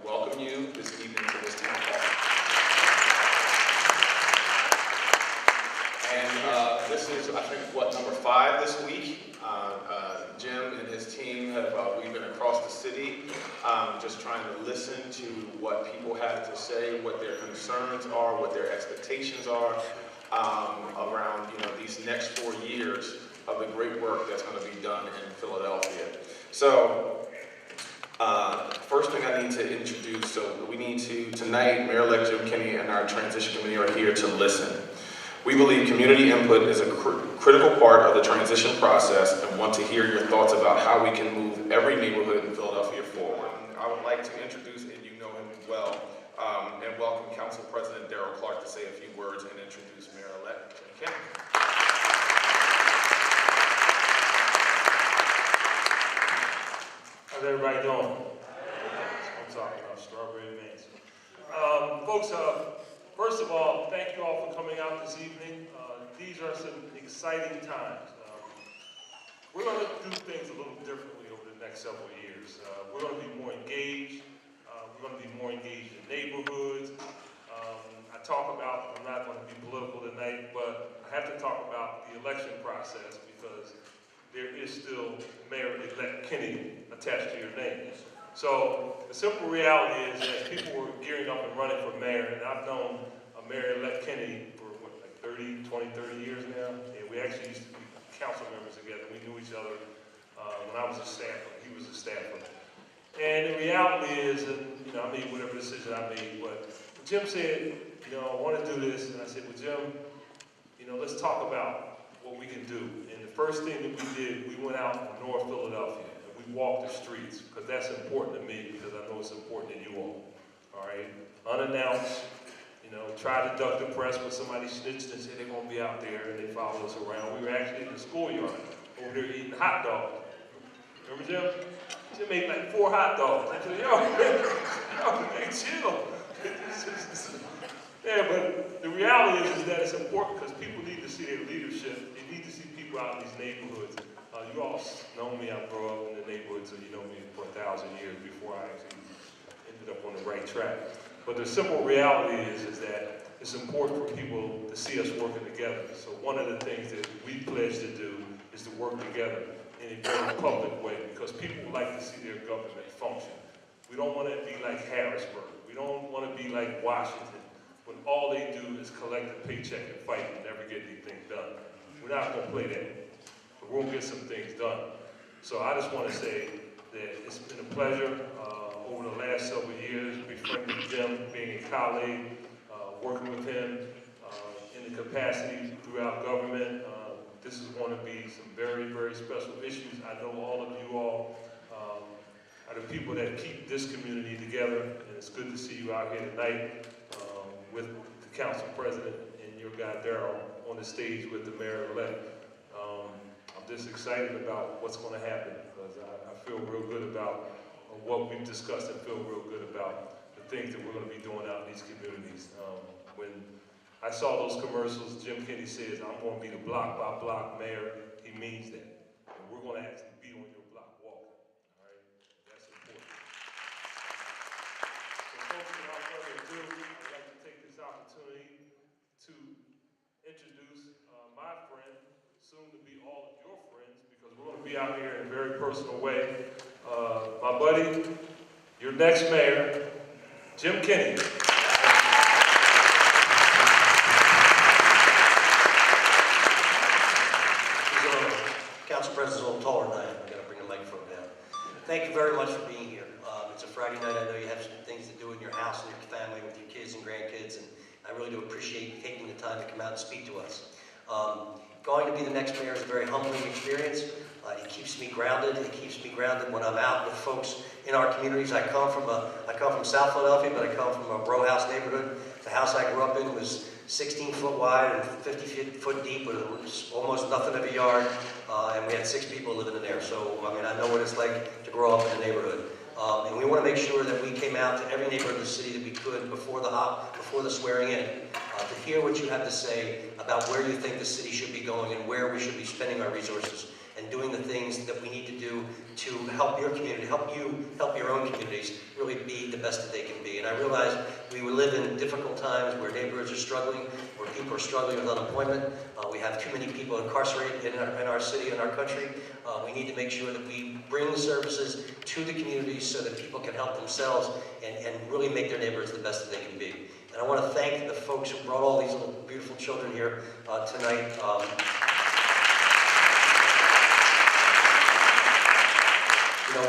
welcome you this evening to this town hall. And this is, I think, what, number 5 this week. Jim and his team have, we've been across the city just trying to listen to what people have to say, what their concerns are, what their expectations are around, these next 4 years of the great work that's going to be done in Philadelphia. So, first thing I need to introduce, tonight, Mayor-elect Jim Kenney and our transition committee are here to listen. We believe community input is a critical part of the transition process and want to hear your thoughts about how we can move every neighborhood in Philadelphia forward. I would like to introduce, and you know him well, and welcome Council President Darrell Clark to say a few words and introduce Mayor-elect Jim Kenney. How's everybody doing? I'm talking about strawberry maize. Folks, first of all, thank you all for coming out this evening. These are some exciting times. We're going to do things a little differently over the next several years. We're going to be more engaged. We're going to be more engaged in neighborhoods. I'm not going to be political tonight, but I have to talk about the election process because there is still Mayor-elect Kenney attached to your name. So the simple reality is that people were gearing up and running for mayor, and I've known Mayor-elect Kenney for 30 years now. And we actually used to be council members together. We knew each other when I was a staffer. He was a staffer. And the reality is, I made whatever decision I made, but Jim said, I want to do this, and I said, well, Jim, let's talk about what we can do. And the first thing that we did, we went out in North Philadelphia, and we walked the streets, because that's important to me, because I know it's important to you all right? Unannounced, tried to duck the press, but somebody snitched and said they're going to be out there, and they followed us around. We were actually in the schoolyard over there eating hot dogs. Remember, Jim? Jim made like 4 hot dogs. I said, hey, chill. Yeah, but the reality is that it's important because people need to see their leadership. They need to see people out in these neighborhoods. You all know me. I grew up in the neighborhood, so you know me for 1,000 years before I actually ended up on the right track. But the simple reality is that it's important for people to see us working together. So one of the things that we pledge to do is to work together in a very public way because people would like to see their government function. We don't want to be like Harrisburg. We don't want to be like Washington when all they do is collect a paycheck and fight and never get anything done. We're not going to play that. But we'll get some things done. So I just want to say that it's been a pleasure over the last several years, befriending Jim, being a colleague, working with him in the capacity throughout government. This is going to be some very, very special issues. I know all of you all are the people that keep this community together, and it's good to see you out here tonight with the council president and your guy Darrell on the stage with the mayor-elect. I'm just excited about what's going to happen because I feel real good about what we've discussed and feel real good about the things that we're going to be doing out in these communities. When I saw those commercials, Jim Kenney says, I'm going to be the block-by-block mayor. He means that. And we're going to actually be on your block walking. All right? That's important. So folks, without further ado, I'd like to take this opportunity to introduce my friend, soon to be all of your friends, because we're going to be out here in a very personal way. My buddy, your next mayor, Jim Kenney. Council President's a little taller than I am. I've got to bring the microphone down. Thank you very much for being here. It's a Friday night. I know you have some things to do in your house and your family with your kids and grandkids, and I really do appreciate you taking the time to come out and speak to us. Going to be the next mayor is a very humbling experience. It keeps me grounded. It keeps me grounded when I'm out with folks in our communities. I come from South Philadelphia, but I come from a row house neighborhood. The house I grew up in was 16 foot wide and 50 foot deep with almost nothing of a yard, and we had 6 people living in there. So, I know what it's like to grow up in a neighborhood. And we want to make sure that we came out to every neighborhood in the city that we could before the swearing in, to hear what you have to say about where you think the city should be going and where we should be spending our resources and doing the things that we need to do to help your community, help you, help your own communities really be the best that they can be. And I realize we live in difficult times where neighborhoods are struggling, where people are struggling with unemployment. We have too many people incarcerated in our city and our country. We need to make sure that we bring services to the communities so that people can help themselves and really make their neighborhoods the best that they can be. And I want to thank the folks who brought all these little beautiful children here tonight.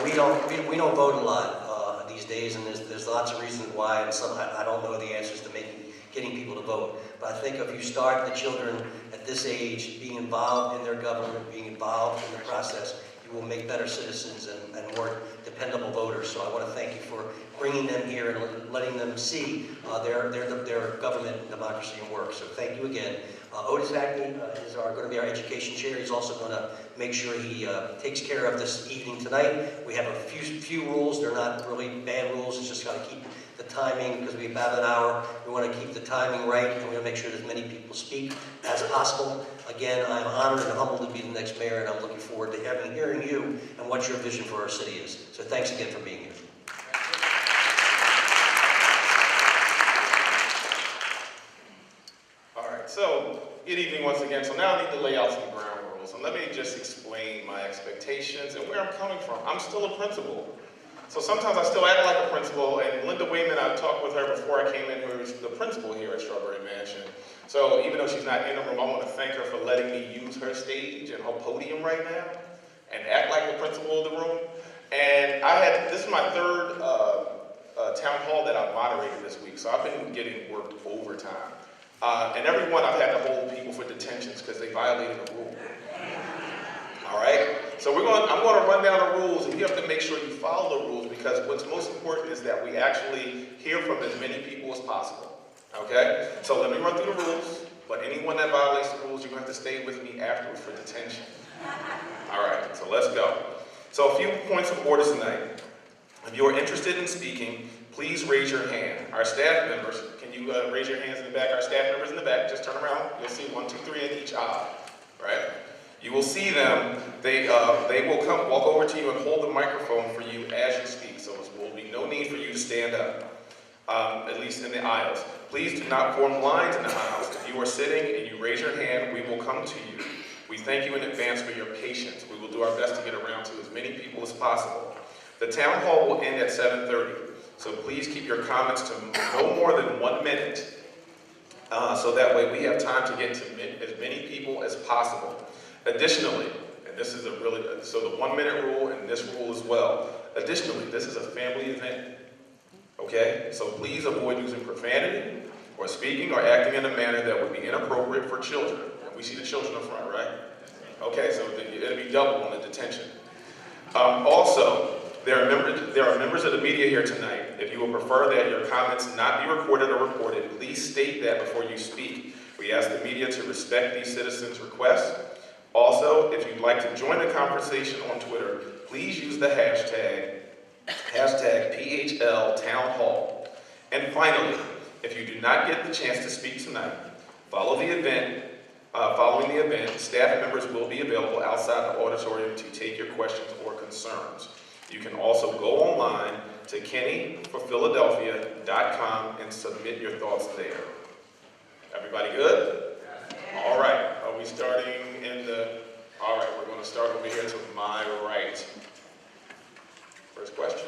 We don't vote a lot these days, and there's lots of reasons why, and some I don't know the answers to getting people to vote. But I think if you start the children at this age being involved in their government, being involved in the process, you will make better citizens and more dependable voters. So I want to thank you for bringing them here and letting them see their government and democracy and work. So thank you again. Otis Hackney is going to be our education chair. He's also going to make sure he takes care of this evening tonight. We have a few rules. They're not really bad rules. It's just got to keep the timing, because we have about an hour. We want to keep the timing right, and we want to make sure that as many people speak as possible. Again, I'm honored and humbled to be the next mayor, and I'm looking forward to hearing you and what your vision for our city is. So thanks again for being here. All right, so good evening once again. So now I need to lay out some ground rules, and let me just explain my expectations and where I'm coming from. I'm still a principal. So sometimes I still act like a principal, and Linda Wayman, I talked with her before I came in, who is the principal here at Strawberry Mansion. So even though she's not in the room, I want to thank her for letting me use her stage and her podium right now and act like the principal of the room. And this is my third town hall that I've moderated this week, so I've been getting worked overtime. And every one I've had to hold people for detentions because they violated a rule. All right? So I'm going to run down the rules, and you have to make sure you follow the rules, because what's most important is that we actually hear from as many people as possible. Okay? So let me run through the rules, but anyone that violates the rules, you're going to have to stay with me afterwards for detention. All right, so let's go. So a few points of order tonight. If you are interested in speaking, please raise your hand. Our staff members, can you raise your hands in the back? Our staff members in the back, just turn around. You'll see 1, 2, 3 in each aisle, right? You will see them. They will walk over to you and hold the microphone for you as you speak. So there will be no need for you to stand up, at least in the aisles. Please do not form lines in the aisles. If you are sitting and you raise your hand, we will come to you. We thank you in advance for your patience. We will do our best to get around to as many people as possible. The town hall will end at 7:30. So please keep your comments to no more than 1 minute. So that way we have time to get to as many people as possible. Additionally, and this is so the 1 minute rule and this rule as well. Additionally, this is a family event, okay? So please avoid using profanity or speaking or acting in a manner that would be inappropriate for children. And we see the children up front, right? Okay, so it'll be double on the detention. Also, there are members of the media here tonight. If you would prefer that your comments not be recorded or reported, please state that before you speak. We ask the media to respect these citizens' requests. Also, if you'd like to join the conversation on Twitter, please use the hashtag #PHLTownHall. And finally, if you do not get the chance to speak tonight, following the event, staff members will be available outside the auditorium to take your questions or concerns. You can also go online to KenneyForPhiladelphia.com and submit your thoughts there. Everybody good? All right, are we starting all right, we're going to start over here to my right. First question?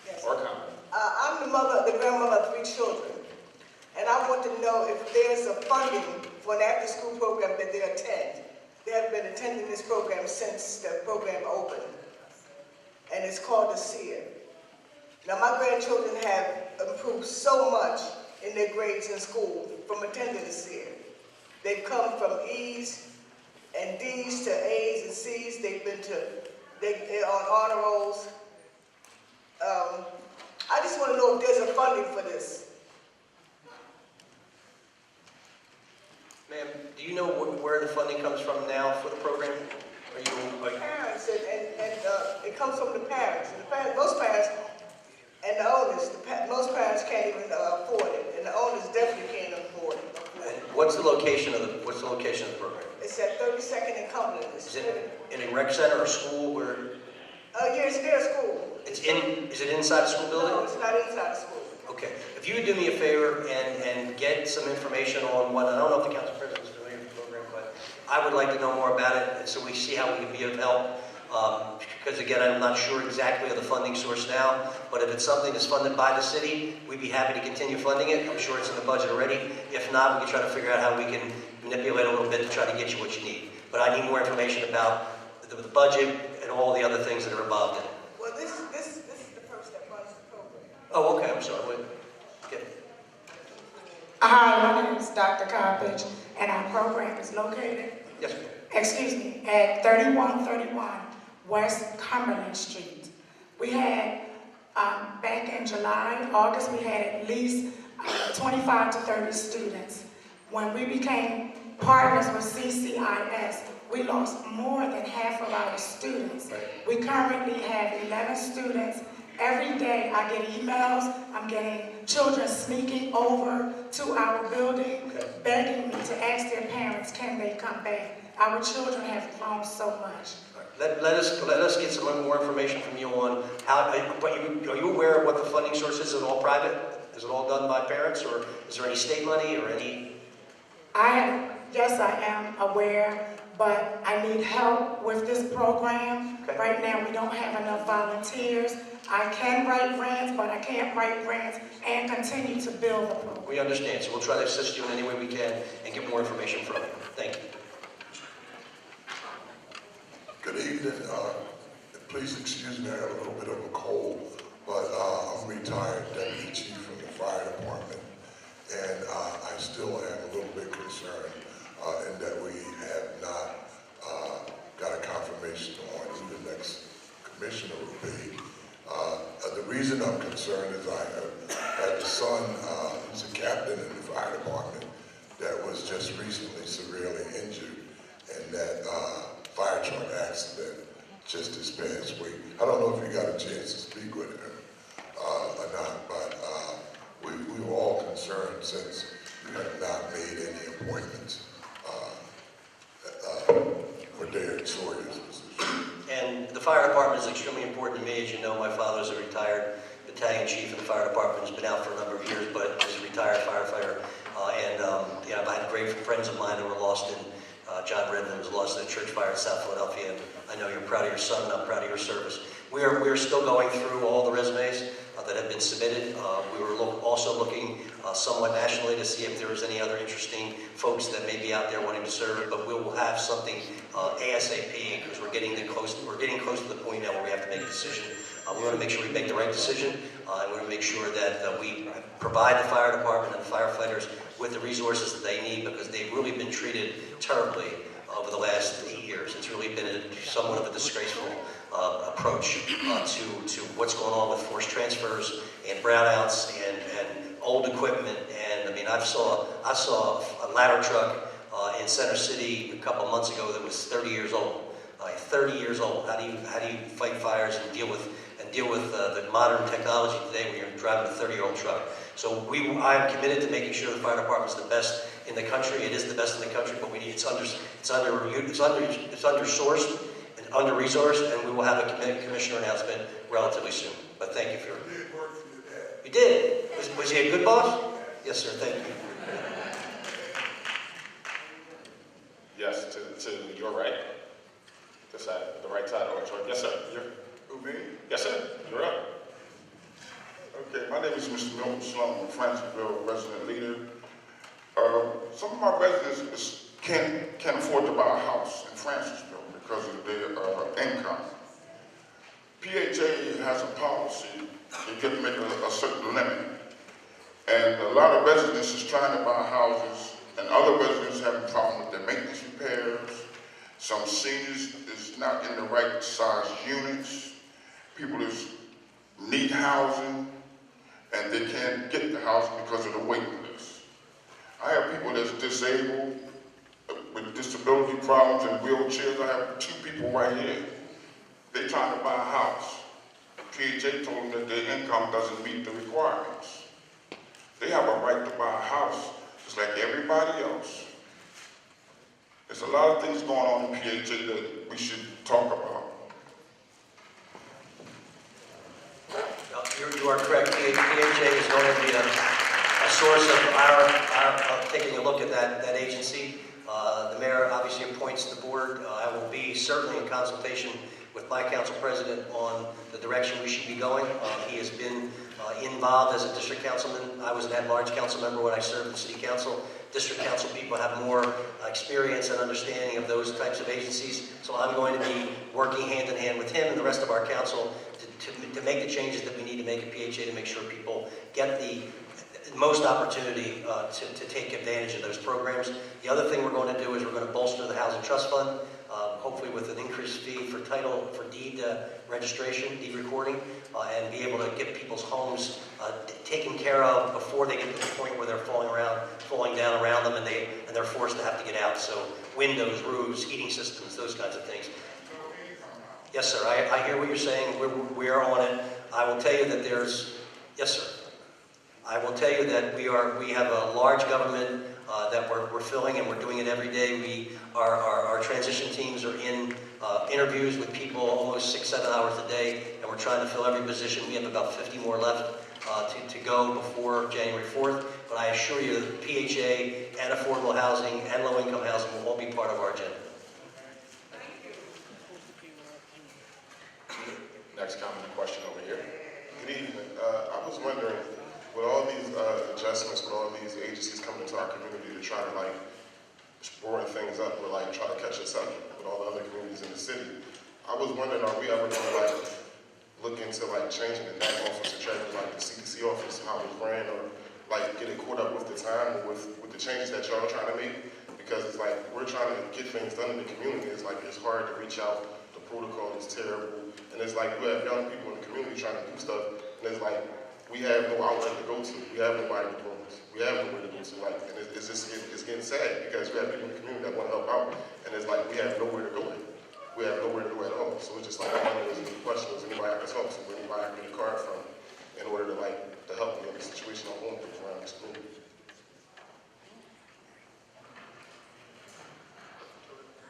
Yes. Or comment? I'm the grandmother of 3 children, and I want to know if there's a funding for an after-school program that they attend. They have been attending this program since the program opened, and it's called the SEER. Now, my grandchildren have improved so much in their grades in school from attending the SEER. They've come from E's and D's to A's and C's. They're on honor rolls. I just want to know if there's a funding for this. Ma'am, do you know where the funding comes from now for the program? Parents, and it comes from the parents. And most parents and the owners, most parents can't even afford it, and the owners definitely can't afford it. What's the location of the program? It's at 32nd and Cumberland. Is it rec center or school where? Yes, their school. Is it inside the school building? No, it's not inside the school. Okay. If you would do me a favor and get some information on what, I don't know if the council president is familiar with the program, but I would like to know more about it, and so we see how we can be of help. Because again, I'm not sure exactly of the funding source now, but if it's something that's funded by the city, we'd be happy to continue funding it. I'm sure it's in the budget already. If not, we can try to figure out how we can manipulate a little bit to try to get you what you need. But I need more information about the budget and all the other things that are involved in it. Well, this is the person that runs the program. Oh, okay, I'm sorry. Wait. Okay. Hi, my name is Dr. Carpage, and our program is located, Yes, ma'am. at 3131 West Cumberland Street. We had, back in July, August, we had at least 25 to 30 students. When we became partners with CCIS, we lost more than half of our students. Right. We currently have 11 students. Every day I get emails, I'm getting children sneaking over to our building, begging me to ask their parents, can they come back? Our children have grown so much. Let us get some more information from you on how, are you aware of what the funding source is? Is it all private? Is it all done by parents, or is there any state money or any? Yes, I am aware, but I need help with this program. Okay. Right now, we don't have enough volunteers. I can write grants, but I can't write grants and continue to build the program. We understand, so we'll try to assist you in any way we can and get more information from you. Thank you. Good evening. Please excuse me, I have a little bit of a cold, but I'm retired deputy chief from the fire department, and I still am a little bit concerned in that we have not got a confirmation on who the next commissioner will be. The reason I'm concerned is I have a son who's a captain in the fire department that was just recently severely injured in that fire truck accident just this past week. I don't know if you got a chance to speak with him or not, but we were all concerned since you have not made any appointments for Derek Sawyer's position. And the fire department is extremely important to me. As you know, my father's a retired battalion chief in the fire department. He's been out for a number of years, but is a retired firefighter. I've had great friends of mine who were lost in John Redmond was lost in a church fire in South Philadelphia, and I know you're proud of your son, and I'm proud of your service. We are still going through all the resumes that have been submitted. We were also looking somewhat nationally to see if there was any other interesting folks that may be out there wanting to serve, but we will have something ASAP, because we're getting close to the point now where we have to make a decision. We want to make sure we make the right decision, and we want to make sure that we provide the fire department and the firefighters with the resources that they need, because they've really been treated terribly over the last 8 years. It's really been somewhat of a disgraceful approach to what's going on with forced transfers and brownouts and old equipment. And I mean, I saw a ladder truck in Center City a couple months ago that was 30 years old. 30 years old. How do you fight fires and deal with the modern technology today when you're driving a 30-year-old truck? So I'm committed to making sure the fire department is the best in the country. It is the best in the country, but it's undersourced and under-resourced, and we will have a commissioner announcement relatively soon. But thank you for your. Did work for your dad? You did. Was he a good boss? Yes, sir. Thank you. Yes, to your right. This side, the right side, or sorry. Yes, sir. Who, me? Yes, sir. You're up. Okay, my name is Mr. Milton Slum. I'm a Francisville resident leader. Some of my residents can't afford to buy a house in Francisville because of their income. PHA has a policy, you get to make a certain limit. And a lot of residents is trying to buy houses, and other residents having problem with their maintenance repairs. Some seniors is not in the right size units. People need housing, and they can't get the house because of the waiting list. I have people that's disabled, with disability problems and wheelchairs. I have 2 people right here. They're trying to buy a house. PHA told them that their income doesn't meet the requirements. They have a right to buy a house just like everybody else. There's a lot of things going on in PHA that we should talk be certainly in consultation with my council president on the direction we should be going. He has been involved as a district councilman. I was an at-large council member when I served the city council. District council people have more experience and understanding of those types of agencies. So I'm going to be working hand in hand with him and the rest of our council to make the changes that we need to make at PHA to make sure people get the most opportunity to take advantage of those programs. The other thing we're going to do is we're going to bolster the Housing Trust Fund, hopefully with an increased fee for title, for deed registration, deed recording, and be able to get people's homes taken care of before they get to the point where they're falling down around them, and they're forced to have to get out. So windows, roofs, heating systems, those kinds of things. Yes, sir. I hear what you're saying. We are on it. I will tell you that there's. Yes, sir. I will tell you that we have a large government that we're filling, and we're doing it every day. Our transition teams are in interviews with people almost 6-7 hours a day, and we're trying to fill every position. We have about 50 more left to go before January 4th. But I assure you that PHA and affordable housing and low-income housing will all be part of our agenda. Next comment and question over here. Good evening. I was wondering, with all these adjustments, with all these agencies coming into our community to try to like broaden things up or like try to catch us up with all the other communities in the city, I was wondering, are we ever going to like look into like changing the NAC office to check like the CDC office, how it's ran, or like get it caught up with the time or with the changes that y'all are trying to make? Because it's like we're trying to get things done in the community. It's like it's hard to reach out. The protocol is terrible, and it's like we have young people in the community trying to do stuff, and it's like we have no outlet to go to. We have nobody to do this. We have nowhere to go to. Like, and it's just it's getting sad because we have people in the community that want to help out, and it's like we have nowhere to go. We have nowhere to go at all. So it's just like I wonder if there's any questions anybody I can talk to, where anybody I can get a card from, in order to like to help me in the situation I'm going through around this community.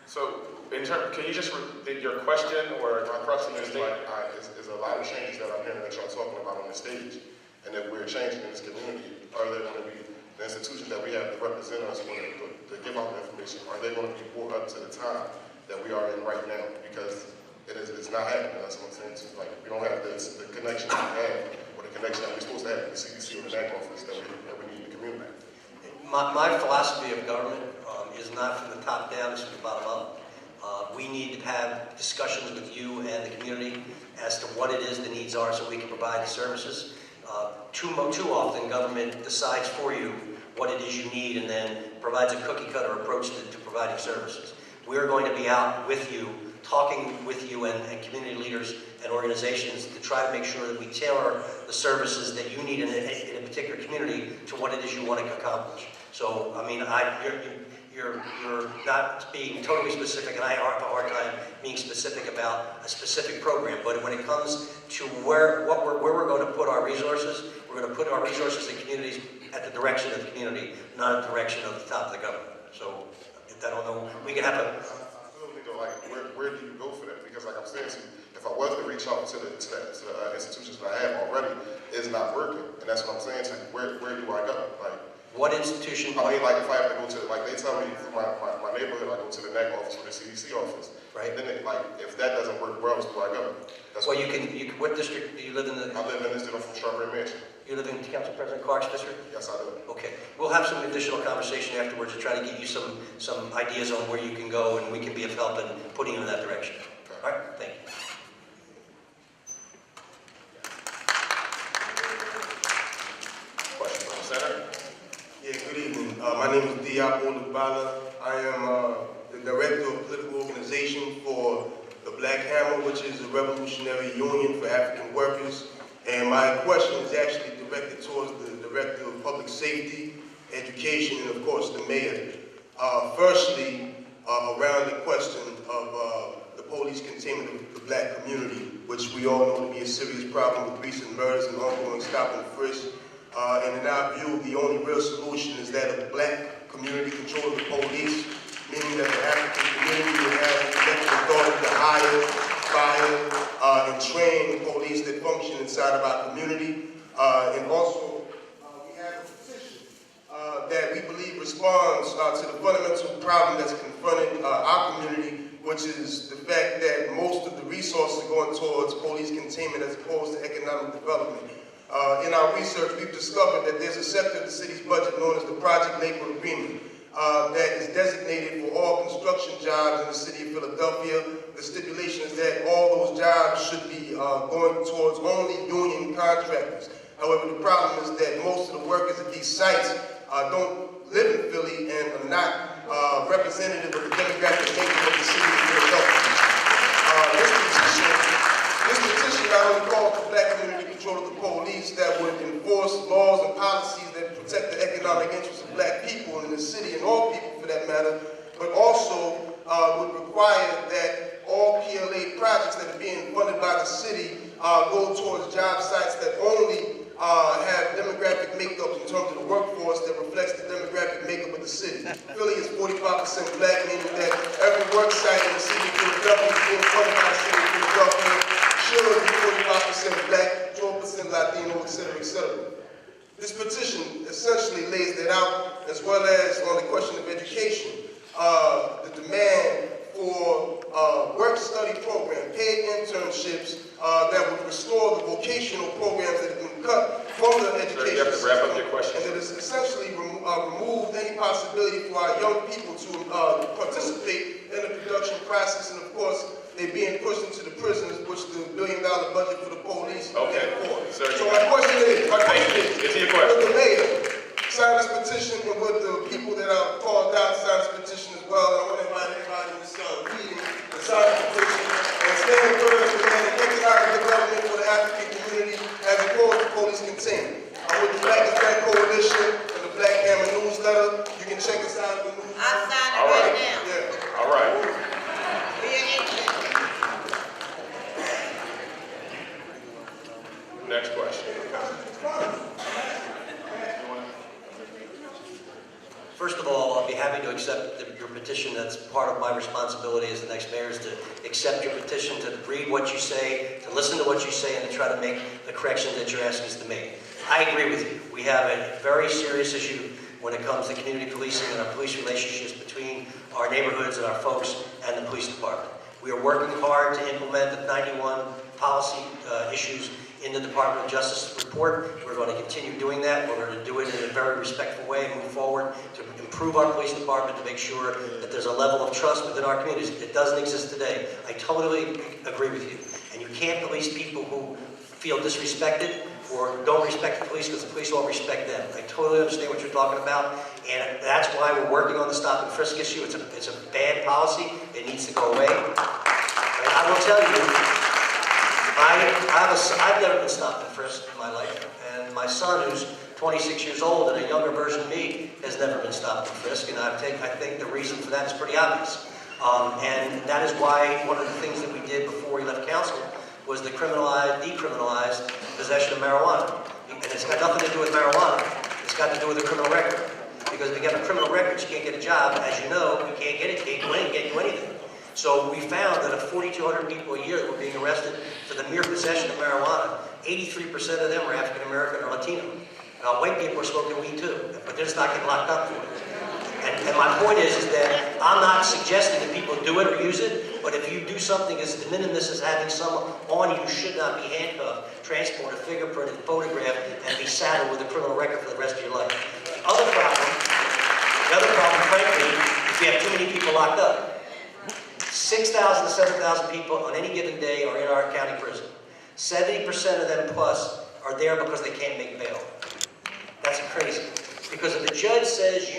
So, can you just repeat your question or my question is Like, there's a lot of changes that I'm hearing that y'all talking about on the stage, and that we're changing in this community. Are there going to be the institutions that we have to represent us or to give out the information? Are they going to be brought up to the time that we are in right now? Because it's not happening. That's what I'm saying too. Like we don't have the connection that we have, or the connection that we're supposed to have with the CDC or the NAC office that we need in the community. My philosophy of government is not from the top down, it's from the bottom up. We need to have discussions with you and the community as to what it is the needs are so we can provide the services. Too often government decides for you what it is you need and then provides a cookie cutter approach to providing services. We're going to be out with you, talking with you and community leaders and organizations to try to make sure that we tailor the services that you need in a particular community to what it is you want to accomplish. So, I mean, you're not being totally specific, and I have a hard time being specific about a specific program. But when it comes to where we're going to put our resources, we're going to put our resources in communities at the direction of the community, not at the direction of the top of the government. So, I don't know. We can have a. Like, where do you go for that? Because like I'm saying to you, if I was to reach out to the institutions that I have already, it's not working. And that's what I'm saying to you. Where do I go? Like, what institution? I mean, like if I have to go to, like they tell me from my neighborhood, I go to the NAC office or the CDC office. Right. And then like, if that doesn't work, where else do I go? That's well, you can, what district do you live in? I live in this district from Strawberry Mansion. You live in Council President Clark's district? Yes, I do. Okay. We'll have some additional conversation afterwards to try to get you some ideas on where you can go, and we can be of help in putting you in that direction. Okay. All right? Thank you. Question from the center. Yeah, good evening. My name is Diabo Lubala. I am the director of political organization for the Black Hammer, which is a revolutionary union for African workers. And my question is actually directed towards the Director of Public Safety, Education, and of course the Mayor. Firstly, around the question of the police containment of the black community, which we all know to be a serious problem with recent murders and ongoing stop and frisk. And in our view, the only real solution is that of black community control of the police, meaning that the African community will have the collective authority to hire, fire, and train police that function inside of our community. And also, we have a petition that we believe responds to the fundamental problem that's confronting our community, which is the fact that most of the resources are going towards police containment as opposed to economic development. In our research, we've discovered that there's a sector of the city's budget known as the Project Labor Agreement that is designated for all construction jobs in the city of Philadelphia. The stipulation is that all those jobs should be going towards only union contractors. However, the problem is that most of the workers at these sites don't live in Philly and are not representative of the demographic makeup of the city of Philadelphia. This petition not only calls for black community control of the police that would enforce laws and policies that protect the economic interests of black people in the city and all people for that matter, but also would require that all PLA projects that are being funded by the city go towards job sites that only have demographic makeup in terms of the workforce that reflects the demographic makeup of the city. Philly is 45% black, meaning that every work site in the city of Philadelphia is being funded by the city of Philadelphia should be 45% black, 12% Latino, etc., etc. This petition essentially lays that out, as well as on the question of education, the demand for work-study program, paid internships that would restore the vocational programs that have been cut from the education You have to wrap up your question. and that has essentially removed any possibility for our young people to participate in the production process, and of course, they're being pushed into the prisons, which the $1 billion budget for the police can't afford. Sir, So my question is, get to your question. would the mayor sign this petition, and would the people that are called out sign this petition as well? And I want to invite everybody in this meeting to sign this petition and stand firm for demanding economic development for the African community as opposed to police containment. I'm with the Black is Black Coalition and the Black Hammer newsletter. You can check us out at the newsletter. I'll sign it All right. right now. Yeah. All right. Next question. First of all, I'll be happy to accept your petition. That's part of my responsibility as the next mayor, is to accept your petition, to read what you say, to listen to what you say, and to try to make the corrections that you're asking us to make. I agree with you. We have a very serious issue when it comes to community policing and our police relationships between our neighborhoods and our folks and the police department. We are working hard to implement the 91 policy issues in the Department of Justice report. We're going to continue doing that. We're going to do it in a very respectful way and move forward to improve our police department, to make sure that there's a level of trust within our communities. It doesn't exist today. I totally agree with you. And you can't police people who feel disrespected or don't respect the police because the police won't respect them. I totally understand what you're talking about, and that's why we're working on the stop and frisk issue. It's a bad policy. It needs to go away. And I will tell you, I've never been stopped and frisked in my life, and my son, who's 26 years old and a younger version of me, has never been stopped and frisked, and I think the reason for that is pretty obvious. And that is why one of the things that we did before we left council was to decriminalize possession of marijuana. And it's got nothing to do with marijuana. It's got to do with a criminal record. Because if you have a criminal record, you can't get a job. As you know, you can't get it, can't get you anything. So we found that of 4,200 people a year that were being arrested for the mere possession of marijuana, 83% of them were African American or Latino. Now, white people are smoking weed too, but they're just not getting locked up for it. And my point is that I'm not suggesting that people do it or use it, but if you do something as de minimis as having someone on you, you should not be handcuffed, transported, fingerprinted, photographed, and be saddled with a criminal record for the rest of your life. The other problem, frankly, is we have too many people locked up. 6,000 to 7,000 people on any given day are in our county prison. 70% of them plus are there because they can't make bail. That's crazy. Because if the judge says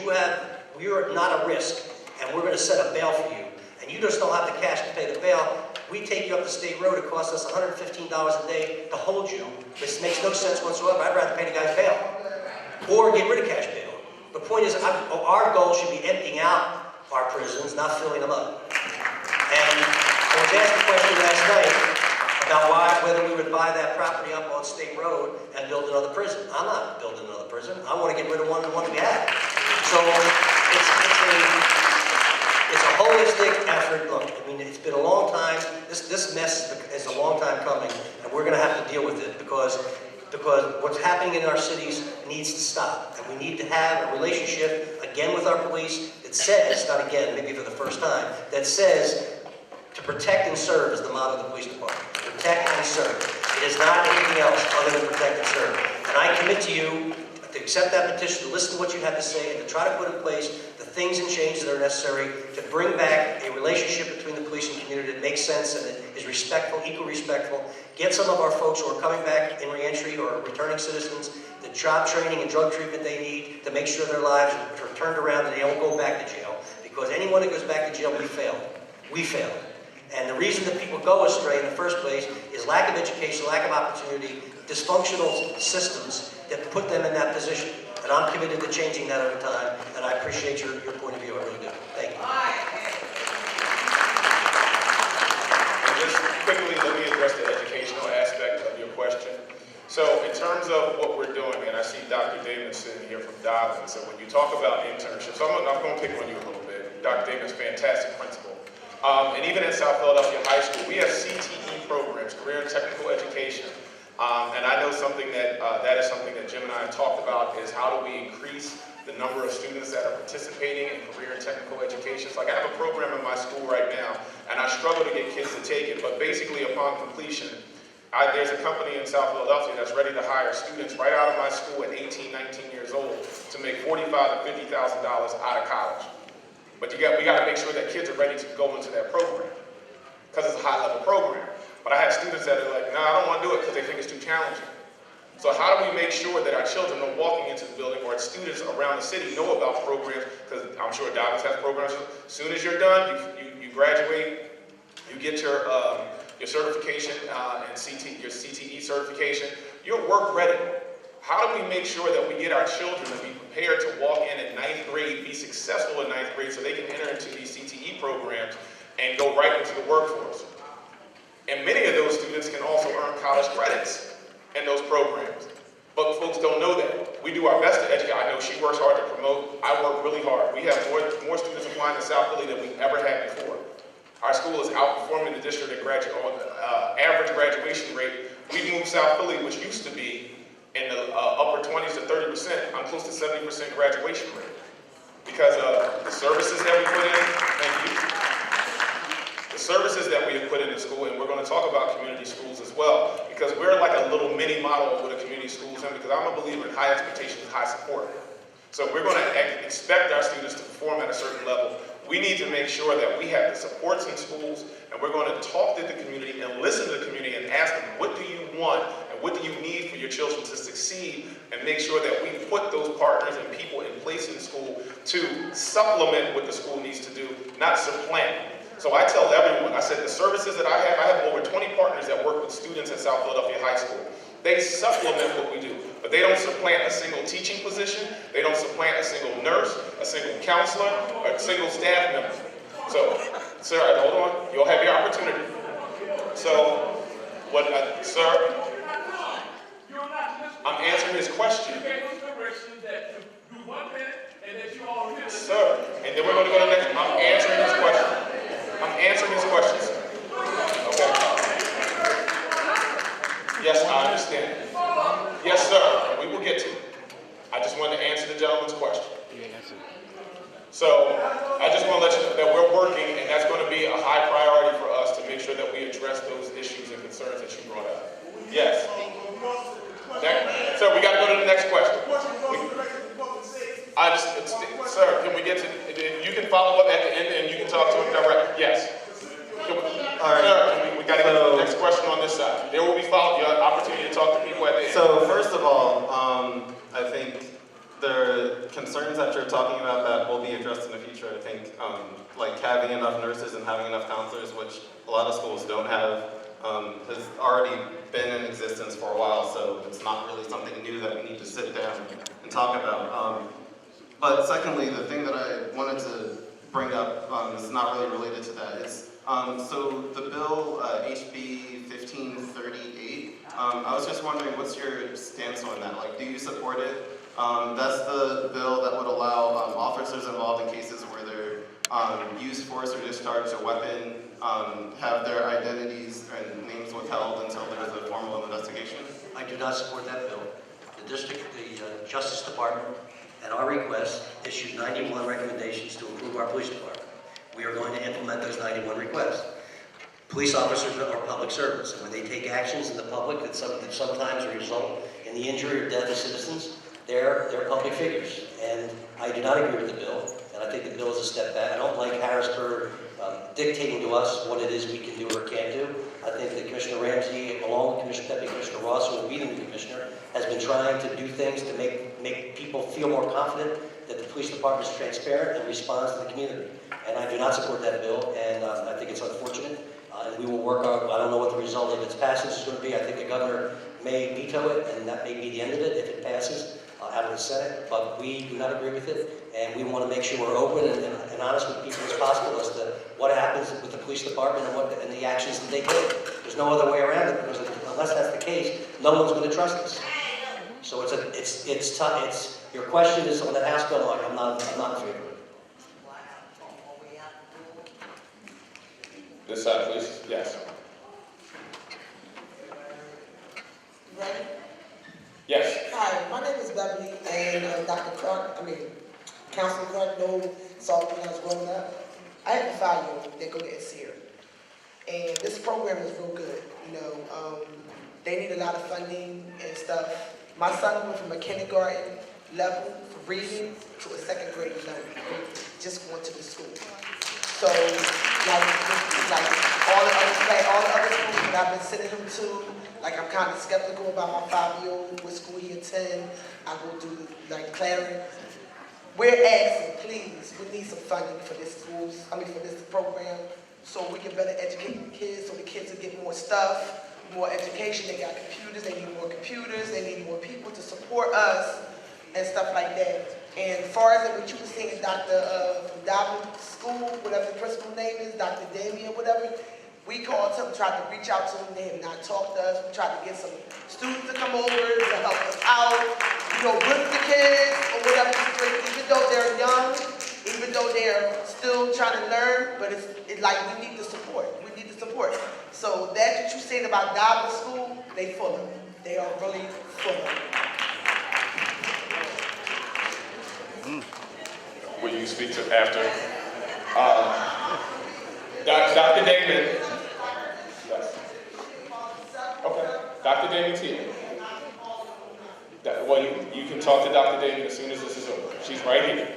you're not a risk and we're going to set a bail for you, and you just don't have the cash to pay the bail, we take you up the state road. It costs us $115 a day to hold you. This makes no sense whatsoever. I'd rather pay the guy's bail or get rid of cash bail. The point is, our goal should be emptying out our prisons, not filling them up. And I was asked a question last night about whether we would buy that property up on State Road and build another prison. I'm not building another prison. I want to get rid of the one we have. So it's a holistic effort. Look, I mean, it's been a long time. This mess is a long time coming, and we're going to have to deal with it because what's happening in our cities needs to stop. And we need to have a relationship, again, with our police that says, not again, maybe for the first time, that says Protect and serve is the motto of the police department. Protect and serve. It is not anything else other than protect and serve. And I commit to you to accept that petition, to listen to what you have to say, and to try to put in place the things and changes that are necessary to bring back a relationship between the police and community that makes sense and that is respectful, equal respectful. Get some of our folks who are coming back in reentry or returning citizens the job training and drug treatment they need to make sure their lives are turned around and they don't go back to jail. Because anyone that goes back to jail, we failed. We failed. And the reason that people go astray in the first place is lack of education, lack of opportunity, dysfunctional systems that put them in that position. And I'm committed to changing that over time, and I appreciate your point of view, I really do. Thank you. And just quickly, let me address the educational aspect of your question. So in terms of what we're doing, and I see Dr. Davis sitting here from Dobbins, so when you talk about internships, I'm going to pick on you a little bit. Dr. Davis, fantastic principal. And even at South Philadelphia High School, we have CTE programs, career and technical education. And I know something that that is something that Jim and I have talked about is how do we increase the number of students that are participating in career and technical education. So like I have a program in my school right now, and I struggle to get kids to take it, but basically upon completion, there's a company in South Philadelphia that's ready to hire students right out of my school at 18, 19 years old to make $45,000 to $50,000 out of college. But we got to make sure that kids are ready to go into that program because it's a high-level program. But I have students that are like, no, I don't want to do it because they think it's too challenging. So how do we make sure that our children are walking into the building or students around the city know about programs? Because I'm sure Dobbins has programs. As soon as you're done, you graduate, you get your certification and your CTE certification, you're work ready. How do we make sure that we get our children to be prepared to walk in at 9th grade, be successful in 9th grade so they can enter into these CTE programs and go right into the workforce? And many of those students can also earn college credits in those programs. But folks don't know that. We do our best to educate. I know she works hard to promote. I work really hard. We have more students applying to South Philly than we've ever had before. Our school is outperforming the district at average graduation rate. We've moved South Philly, which used to be in the upper 20s to 30%. I'm close to 70% graduation rate because of the services that we put in. Thank you. The services that we have put into school, and we're going to talk about community schools as well, because we're like a little mini model of what a community school is in, because I'm a believer in high expectations, high support. So we're going to expect our students to perform at a certain level. We need to make sure that we have the supports in schools, and we're going to talk to the community and listen to the community and ask them, what do you want and what do you need for your children to succeed, and make sure that we put those partners and people in place in school to supplement what the school needs to do, not supplant. So I tell everyone, I said the services that I have over 20 partners that work with students at South Philadelphia High School. They supplement what we do, but they don't supplant a single teaching position, they don't supplant a single nurse, a single counselor, or a single staff member. So, sir, hold on, you'll have your opportunity. So, sir, I'm answering his question. Sir, and then we're going to go to the next one. I'm answering his question. I'm answering his question, sir. Okay. Yes, I understand. Yes, sir. We will get to it. I just wanted to answer the gentleman's question. So, I just want to let you know that we're working, and that's going to be a high priority for us to make sure that we address those issues and concerns that you brought up. Yes. Sir, we got to go to the next question. Sir, can we get to, you can follow up at the end and you can talk to him directly. Yes. All right. Sir, we got to get to the next question on this side. There will be your opportunity to talk to people at the end. So first of all, I think the concerns that you're talking about that will be addressed in the future. I think like having enough nurses and having enough counselors, which a lot of schools don't have, has already been in existence for a while, so it's not really something new that we need to sit down and talk about. But secondly, the thing that I wanted to bring up is not really related to that. Is so the bill HB 1538. I was just wondering, what's your stance on that? Like, do you support it? That's the bill that would allow officers involved in cases where they're used force or discharged a weapon, have their identities and names withheld until there's a formal investigation. I do not support that bill. The Justice Department, at our request, issued 91 recommendations to improve our police department. We are going to implement those 91 requests. Police officers are public servants, and when they take actions in the public that sometimes result in the injury or death of citizens, they're public figures. And I do not agree with the bill, and I think the bill is a step back. I don't like Harrisburg dictating to us what it is we can do or can't do. I think that Commissioner Ramsey, along with Deputy Commissioner Ross, who will be the new commissioner, has been trying to do things to make people feel more confident that the police department is transparent and responds to the community. And I do not support that bill, and I think it's unfortunate. And we will work on, I don't know what the result of its passage is going to be. I think the governor may veto it, and that may be the end of it if it passes out of the Senate. But we do not agree with it, and we want to make sure we're open and honest with people as possible as to what happens with the police department and the actions that they take. There's no other way around it, because unless that's the case, no one's going to trust us. So it's tough. Your question is on that House bill. I'm not in favor of it. This side, please. Yes. Ready? Yes. Hi, my name is Beverly, and Dr. Carn, Councilor Carn, saw me when I was growing up. I have a 5-year-old that go to SEER, and this program is real good. They need a lot of funding and stuff. My son went from a kindergarten level for reading to a 2nd grade level, just going to the school. So, like all the other schools that I've been sending him to, like I'm kind of skeptical about my 5-year-old, what school he attend. I go do like Clarion. We're asking, please, we need some funding for this for this program, so we can better educate the kids, so the kids will get more stuff, more education. They got computers, they need more computers, they need more people to support us and stuff like that. And as far as what you were saying, Dr. From Darwin School, whatever the principal name is, Dr. Damien, whatever, we called him, tried to reach out to him, they have not talked to us. We tried to get some students to come over to help us out, with the kids or whatever, even though they're young, even though they're still trying to learn, but it's like we need the support. We need the support. So that's what you said about Darwin School, they full of it. They are really full of it. Will you speak to after? Dr. Damon. Yes. Okay. Dr. Damon's here. Well, you can talk to Dr. Damon as soon as this is over. She's right here.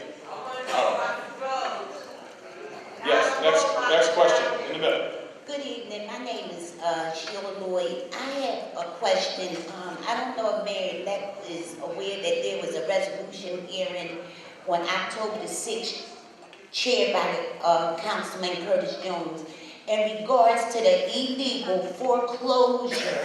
Yes, next question, in the middle. Good evening. My name is Sheila Lloyd. I have a question. I don't know if Mayor-elect is aware that there was a resolution hearing on October the 6th, chaired by Councilman Curtis Jones, in regards to the illegal foreclosure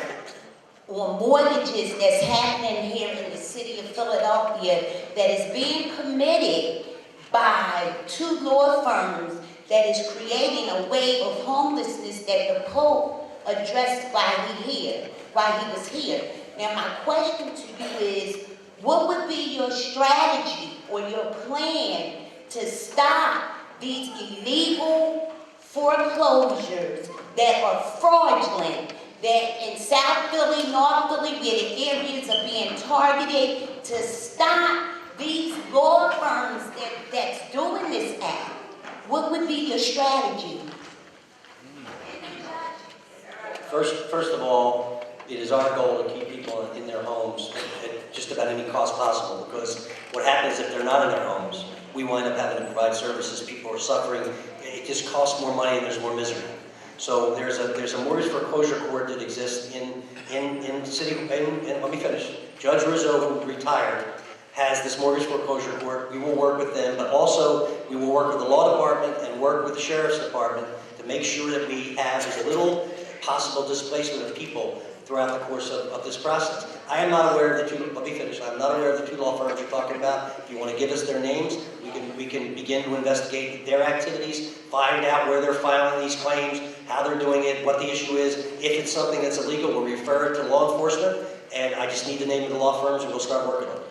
on mortgages that's happening here in the city of Philadelphia that is being committed by 2 law firms that is creating a wave of homelessness that the Pope addressed while he was here. Now my question to you is, what would be your strategy or your plan to stop these illegal foreclosures that are fraudulent, that in South Philly, North Philly, where the areas are being targeted, to stop these law firms that's doing this act? What would be your strategy? First of all, it is our goal to keep people in their homes at just about any cost possible, because what happens if they're not in their homes, we wind up having to provide services. People are suffering. It just costs more money and there's more misery. So there's a mortgage foreclosure court that exists in city. And let me finish. Judge Rizzo, who retired, has this mortgage foreclosure court. We will work with them, but also we will work with the law department and work with the sheriff's department to make sure that we have as little possible displacement of people throughout the course of this process. I am not aware of the 2, let me finish, I'm not aware of the 2 law firms you're talking about. If you want to give us their names, we can begin to investigate their activities, find out where they're filing these claims, how they're doing it, what the issue is. If it's something that's illegal, we'll refer it to law enforcement, and I just need the name of the law firms and we'll start working on it.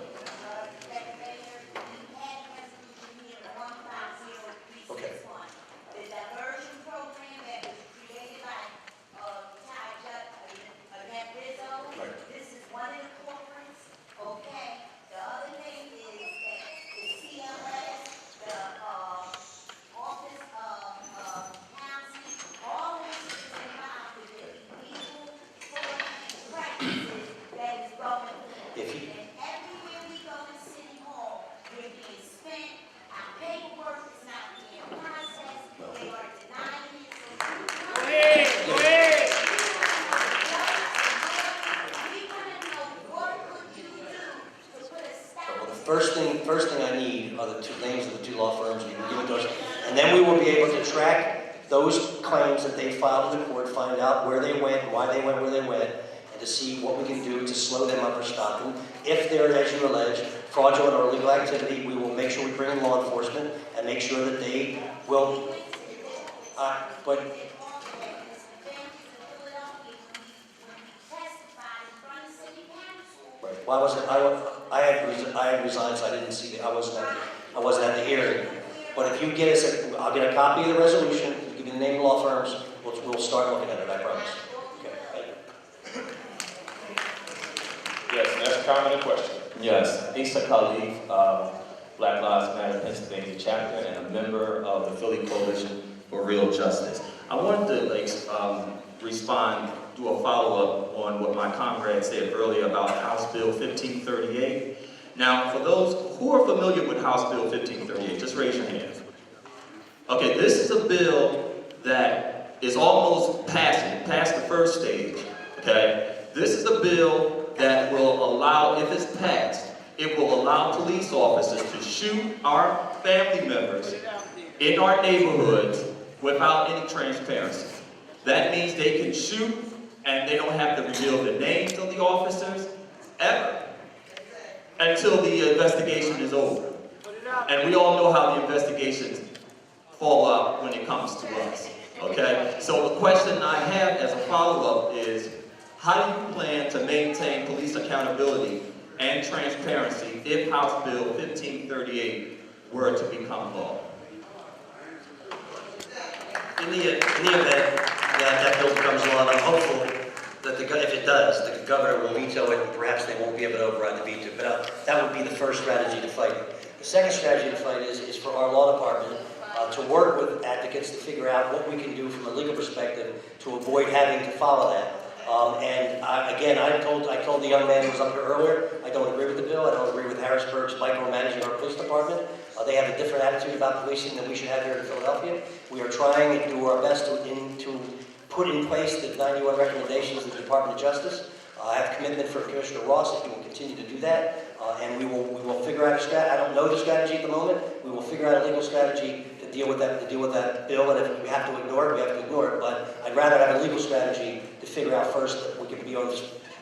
first thing I need are the two names of the two law firms, and you can give it to us. And then we will be able to track those claims that they filed in the court, find out where they went, why they went where they went, and to see what we can do to slow them up or stop them. If they're, as you allege, fraudulent or illegal activity, we will make sure we bring in law enforcement and make sure that they will, but why wasn't I had resigned, so I didn't see I wasn't at the hearing. But if you get us, I'll get a copy of the resolution. Give me the name of law firms. We'll start looking at it. I promise. Okay. Yes, next comment or question? Yes, Asa Khalif, Black Lives Matter Pennsylvania chapter, and a member of the Philly Coalition for Real Justice. I wanted to respond, do a follow-up on what my comrade said earlier about House Bill 1538. Now, for those who are familiar with House Bill 1538, just raise your hands. Okay, this is a bill that is almost past the first stage, okay? This is a bill that will allow, if it's passed, it will allow police officers to shoot our family members in our neighborhoods without any transparency. That means they can shoot and they don't have to reveal the names of the officers ever until the investigation is over. And we all know how the investigations fall out when it comes to us, okay? So the question I have as a follow-up is, how do you plan to maintain police accountability and transparency if House Bill 1538 were to become law? In the event that bill becomes law, I'm hopeful that if it does, the governor will veto it, and perhaps they won't be able to override the veto. But that would be the first strategy to fight. The second strategy to fight is for our law department to work with advocates to figure out what we can do from a legal perspective to avoid having to follow that. I told the young man who was up here earlier, I don't agree with the bill. I don't agree with Harrisburg's micromanaging our police department. They have a different attitude about policing than we should have here in Philadelphia. We are trying to do our best to put in place the 91 recommendations of the Department of Justice. I have commitment from Commissioner Ross that we will continue to do that, and we will figure out a strategy. I don't know the strategy at the moment. We will figure out a legal strategy to deal with that bill, and if we have to ignore it, we have to ignore it. But I'd rather have a legal strategy to figure out first that we can be on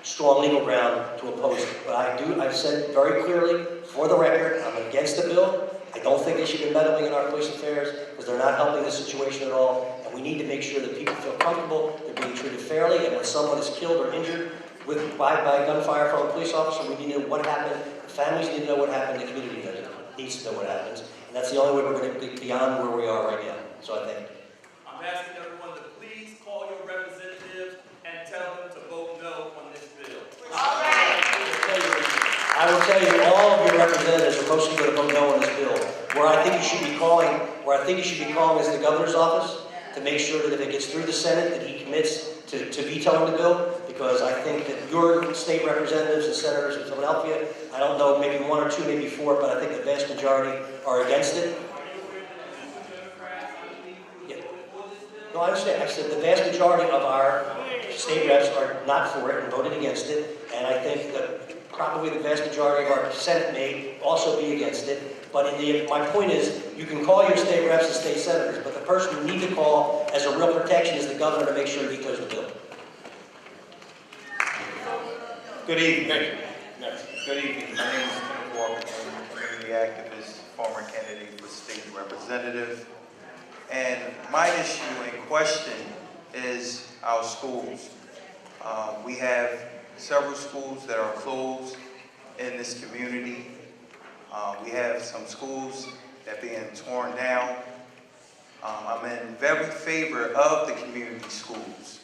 strong legal ground to oppose it. But I've said very clearly, for the record, I'm against the bill. I don't think they should be meddling in our police affairs because they're not helping the situation at all. And we need to make sure that people feel comfortable, they're being treated fairly, and when someone is killed or injured by gunfire from a police officer, we need to know what happened. The families need to know what happened. The community needs to know what happens. And that's the only way we're going to be beyond where we are right now. So I think. I'm asking everyone to please call your representatives and tell them to vote no on this bill. All right. I will tell you, all of your representatives are mostly going to vote no on this bill. Where I think you should be calling is the governor's office to make sure that if it gets through the Senate, that he commits to vetoing the bill, because I think that your state representatives and senators in Philadelphia, I don't know, maybe one or two, maybe four, but I think the vast majority are against it. Yeah. No, I understand. I said the vast majority of our state reps are not for it and voted against it, and I think that probably the vast majority of our Senate may also be against it. But my point is, you can call your state reps and state senators, but the person you need to call as a real protection is the governor to make sure he vetoes the bill. Good evening. Good evening. My name is Kenney Walker. I'm a community activist, former candidate for state representative. And my issue in question is our schools. We have several schools that are closed in this community. We have some schools that are being torn down. I'm in very favor of the community schools,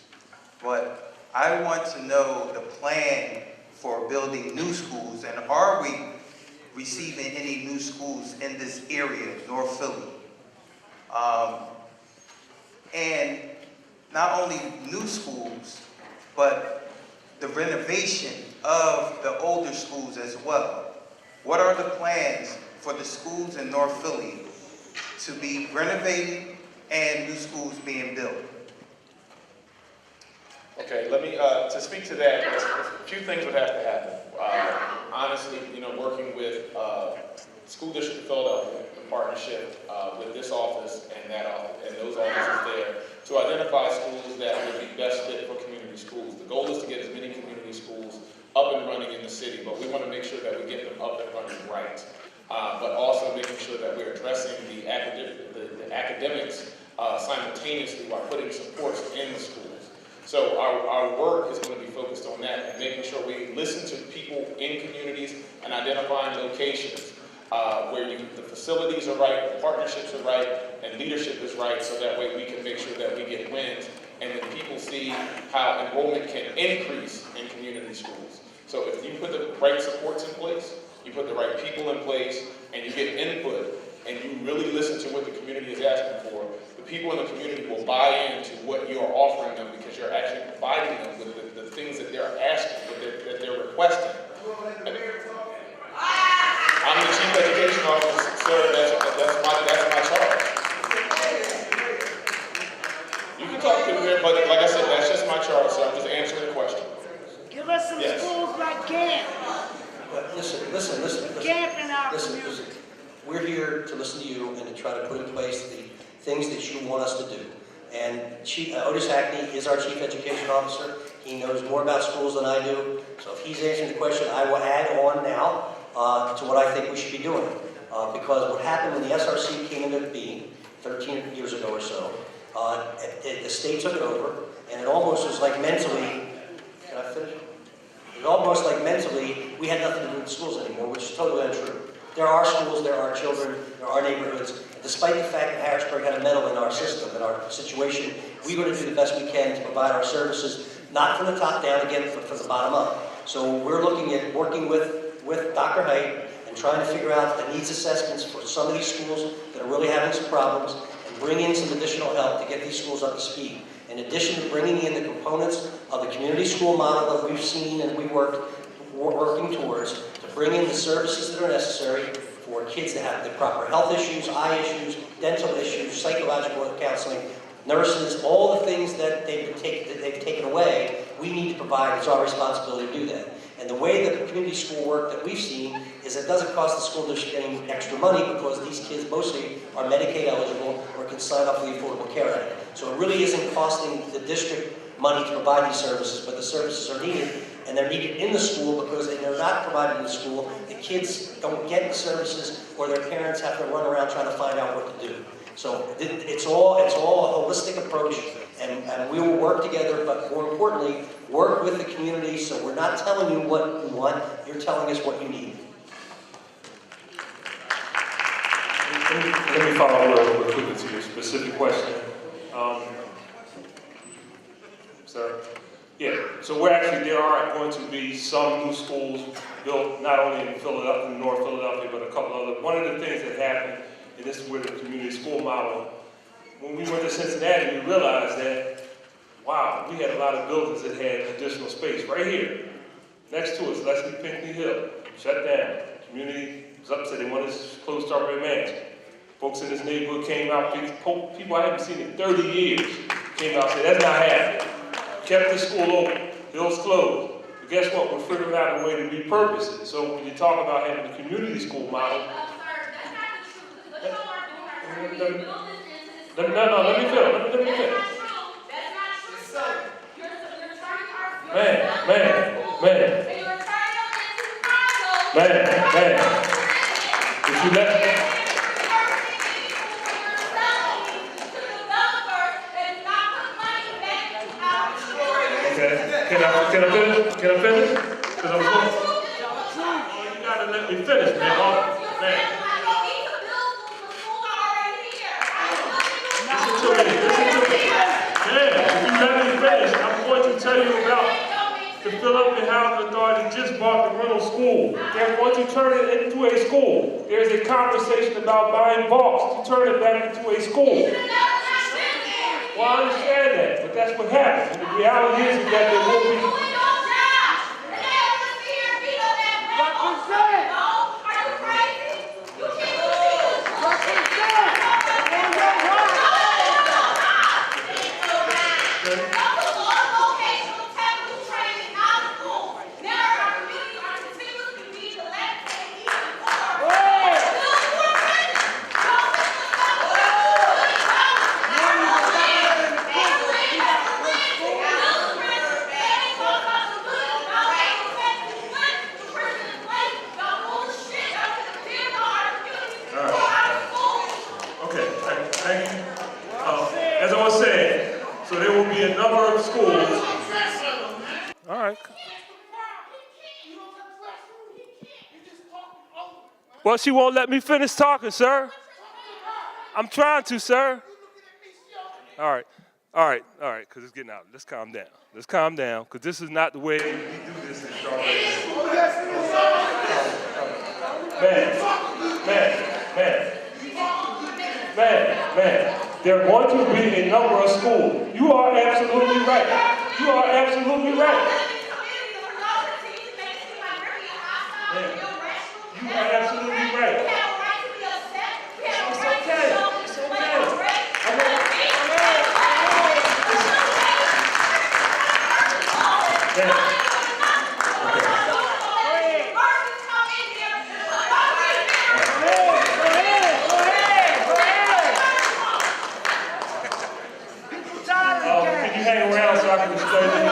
but I want to know the plan for building new schools, and are we receiving any new schools in this area, North Philly? And not only new schools, but the renovation of the older schools as well. What are the plans for the schools in North Philly to be renovated and new schools being built? Okay, let me, to speak to that, a few things would have to happen. honestly, working with School District of Philadelphia in partnership with this office and that office and those offices there to identify schools that would be best fit for community schools. The goal is to get as many community schools up and running in the city, but we want to make sure that we get them up and running right. But also making sure that we're addressing the academics simultaneously while putting supports in the schools. So our work is going to be focused on that and making sure we listen to people in communities and identifying locations where the facilities are right, the partnerships are right, and leadership is right, so that way we can make sure that we get wins and then people see how enrollment can increase in community schools. So if you put the right supports in place, you put the right people in place, and you get input, and you really listen to what the community is asking for, the people in the community will buy into what you're offering them because you're actually providing them with the things that they're asking, that they're requesting. I'm the Chief Education Officer, sir. That's my charge. You can talk to me, but like I said, that's just my charge, so I'm just answering the question. Give us some schools like Camp. Listen. Camp in our Listen. community. We're here to listen to you and to try to put in place the things that you want us to do. And Otis Hackney is our Chief Education Officer. He knows more about schools than I do. So if he's answering the question, I will add on now to what I think we should be doing. Because what happened when the SRC came into being 13 years ago or so, the state took it over, and it almost was like mentally, can I finish? It was almost like mentally, we had nothing to do with schools anymore, which is totally untrue. There are schools, there are children, there are neighborhoods. Despite the fact that Harrisburg had a medal in our system, in our situation, we're going to do the best we can to provide our services, not from the top down again, but from the bottom up. So we're looking at working with Dr. Height and trying to figure out the needs assessments for some of these schools that are really having some problems and bring in some additional help to get these schools up to speed. In addition to bringing in the components of the community school model that we've seen and we're working towards, to bring in the services that are necessary for kids that have the proper health issues, eye issues, dental issues, psychological counseling, nurses, all the things that they've taken away, we need to provide. It's our responsibility to do that. And the way that the community school work that we've seen is it doesn't cost the school district any extra money because these kids mostly are Medicaid eligible or can sign up for the Affordable Care Act. So it really isn't costing the district money to provide these services, but the services are needed, and they're needed in the school because if they're not provided in the school, the kids don't get the services or their parents have to run around trying to find out what to do. So it's all a holistic approach, and we will work together, but more importantly, work with the community so we're not telling you what you want, you're telling us what you need. Let me follow up real quickly to your specific question. Sir? Yeah, so there are going to be some new schools built not only in Philadelphia, in North Philadelphia, but a couple other. One of the things that happened, and this is where the community school model, when we went to Cincinnati, we realized that, wow, we had a lot of buildings that had additional space right here, next to us, Leslie Pinckney Hill, shut down. Community was upset, they wanted to close Strawberry Mansion. Folks in this neighborhood came out, people I haven't seen in 30 years, came out and said, that's not happening. Kept the school open, Hill's closed. But guess what? We're figuring out a way to repurpose it. So when you talk about having a community school model, no, let me finish. Man. If you let... Can I finish? Because I'm going. You gotta let me finish, man. Listen to me. Yeah, if you let me finish, I'm going to tell you about the Philadelphia Housing Authority just bought the rental school. They're going to turn it into a school. There's a conversation about buying vaults to turn it back into a school. Well, I understand that, but that's what happens. And the reality is that there will be... All right. Well, she won't let me finish talking, sir. I'm trying to, sir. All right, because it's getting out. Let's calm down, because this is not the way we do this in Charlotte. Man, there are going to be a number of schools. You are absolutely right. You are absolutely right. You are absolutely right. It's okay. It's okay. Can you hang around so I can explain to you?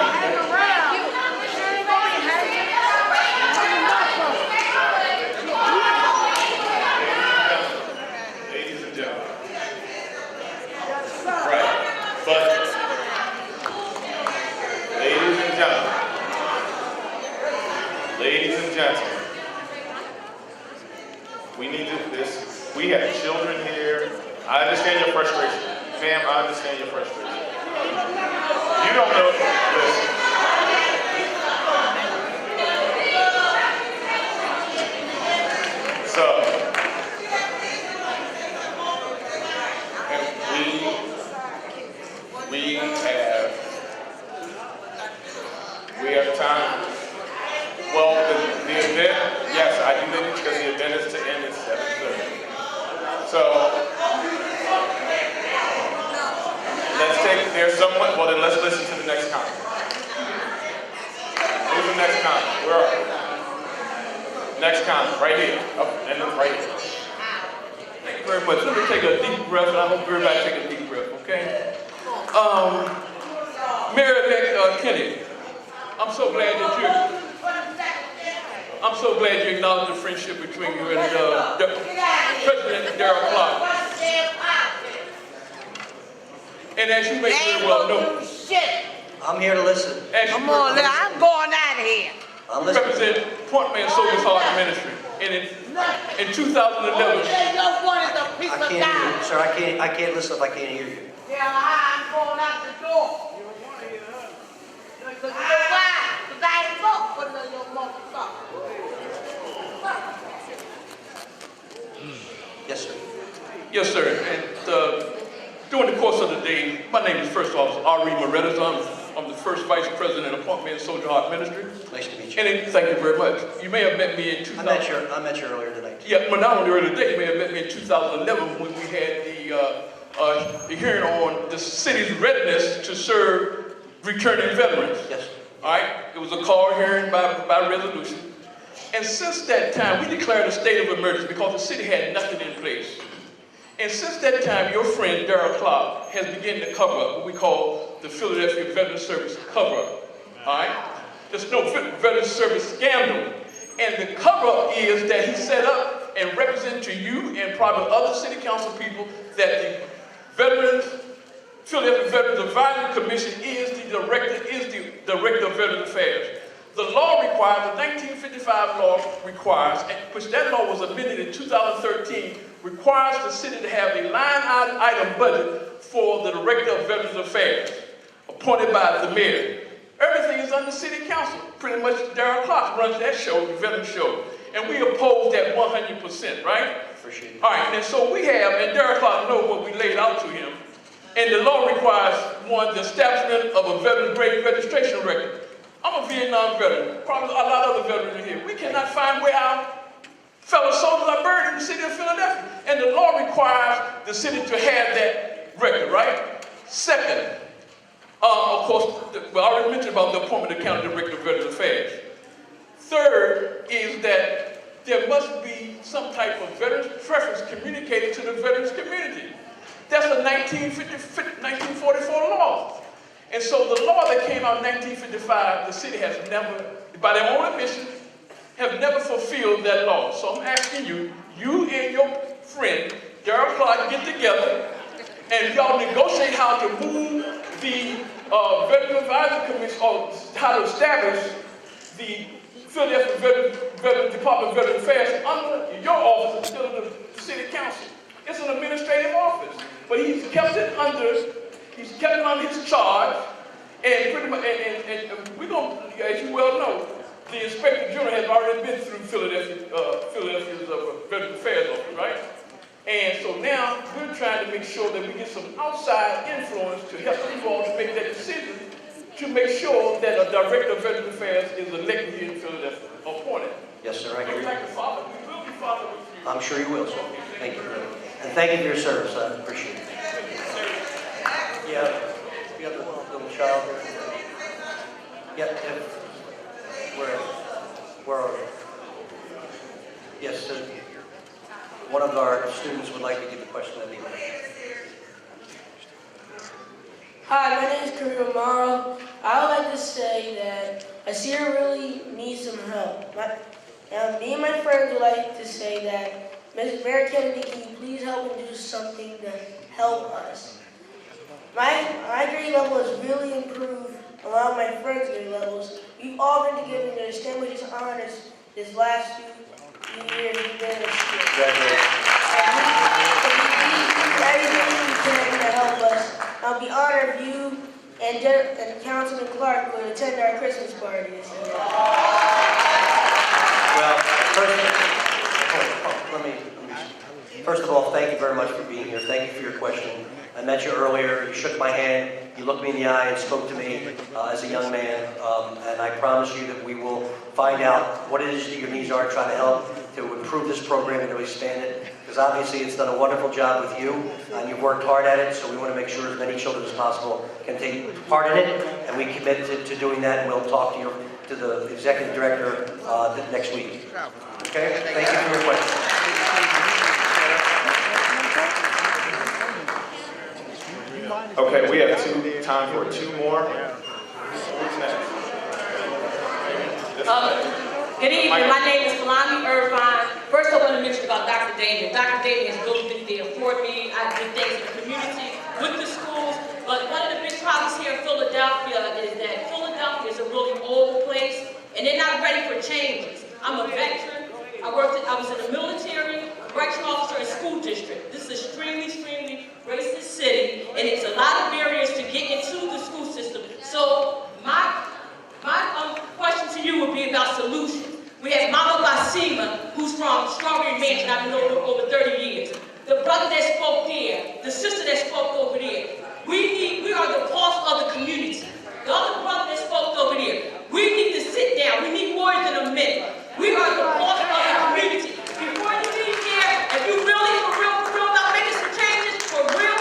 Ladies and gentlemen. Right. But, ladies and gentlemen, we need to, we have children here. I understand your frustration. Ma'am, I understand your frustration. You don't know, listen. So, we have time. Well, the event, yes, I do think because the event is to end at 7:30. So, there's someone, well then let's listen to the next comment. Who's the next comment? Where are you? Next comment, right here. Oh, and then right here. Thank you very much. Let me take a deep breath, and I hope everybody take a deep breath, okay? Mayor-elect Kenney, I'm so glad you acknowledge the friendship between you and President Darrell Clark. And as you may very well know, I'm here to listen. I'm going out of here. You represent Point Man Soldiers Heart Ministry. And in 2011, Sir, I can't listen if I can't hear you. Yeah, I'm going out the door. Because I ain't vote for no motherfucker. Yes, sir. yes, sir. And during the course of the day, my name is First Officer Ari Moretas. I'm the first Vice President of Point Man Soldier Heart Ministry. Nice to meet you. And thank you very much. You may have met me in 2000. I met you earlier tonight. Yeah, but not only earlier today, you may have met me in 2011 when we had the hearing on the city's readiness to serve returning veterans. Yes. All right? It was a call hearing by resolution. And since that time, we declared a state of emergency because the city had nothing in place. And since that time, your friend, Darrell Clark, has begun to cover up what we call the Philadelphia Veterans Service cover-up. All right? There's no Veterans Service scandal. And the cover-up is that he set up and represented to you and probably other city council people that the Philadelphia Veterans Advisory Commission is the director of Veterans Affairs. The law requires, the 1955 law requires, which that law was amended in 2013, requires the city to have a line item budget for the director of Veterans Affairs, appointed by the mayor. Everything is under city council. Pretty much Darrell Clark runs that show, the veteran show. And we oppose that 100%, right? Appreciate it. All right, and so we have, and Darrell Clark knows what we laid out to him, and the law requires, one, the establishment of a veteran grade registration record. I'm a Vietnam veteran, probably a lot of other veterans are here. We cannot find where our fellow soldiers are buried in the city of Philadelphia. And the law requires the city to have that record, right? Second, of course, I already mentioned about the appointment of county director of Veterans Affairs. Third is that there must be some type of veterans preference communicated to the veterans community. That's a 1944 law. And so the law that came out in 1955, the city has never, by their own admission, have never fulfilled that law. So I'm asking you, you and your friend, Darrell Clark, get together and y'all negotiate how to move the Veterans Advisory Commission, or how to establish the Philadelphia Department of Veteran Affairs under your office instead of the city council. It's an administrative office, but he's kept it under his charge, and pretty much, and we're going to, as you well know, the Inspector General has already been through Philadelphia's Veteran Affairs office, right? And so now we're trying to make sure that we get some outside influence to help you all to make that decision to make sure that a Director of Veteran Affairs is elected here in Philadelphia, appointed. Yes, sir, I agree. We will be following with you. I'm sure you will, sir. Thank you. And thank you for your service. I appreciate it. Yeah, you have a little child here. Yep, yep. Where are you? Yes, sir. One of our students would like to give a question at the end. Hi, my name is Kareem Amaro. I would like to say that Asir really needs some help. Me and my friends would like to say that Mrs. Mayor Kennedy, can you please help and do something to help us? My grade level has really improved. A lot of my friends' grade levels. We've all been given the distinguished honors this last few years we've been in the school. Congratulations. Everything you can to help us. I'll be honored if you and Councilman Clark would attend our Christmas party this year. Well, first of all, thank you very much for being here. Thank you for your question. I met you earlier. You shook my hand. You looked me in the eye and spoke to me as a young man. And I promise you that we will find out what it is that your needs are, try to help to improve this program and to expand it. Because obviously it's done a wonderful job with you, and you've worked hard at it, so we want to make sure as many children as possible can take part in it, and we commit to doing that, and we'll talk to the executive director next week. Okay? Thank you for your question. Okay, we have time for two more. Who's next? Good evening, my name is Falani Irvine. First I want to mention about Dr. David. Dr. David has really been there for me. I do things in the community, with the schools, but one of the big problems here in Philadelphia is that Philadelphia is a really old place, and they're not ready for changes. I'm a veteran. I was in the military, correctional officer in school district. This is an extremely racist city, and it's a lot of barriers to get into the school system. So my question to you would be about solutions. We have Mama Basima, who's from Strawberry Mansion. I've been over 30 years. The brother that spoke there, the sister that spoke over there. We are the pulse of the community. The other brother that spoke over there. We need to sit down. We need more than a minute. We are the pulse of the community. Before you leave here, if you really, for real, about making some changes, for real,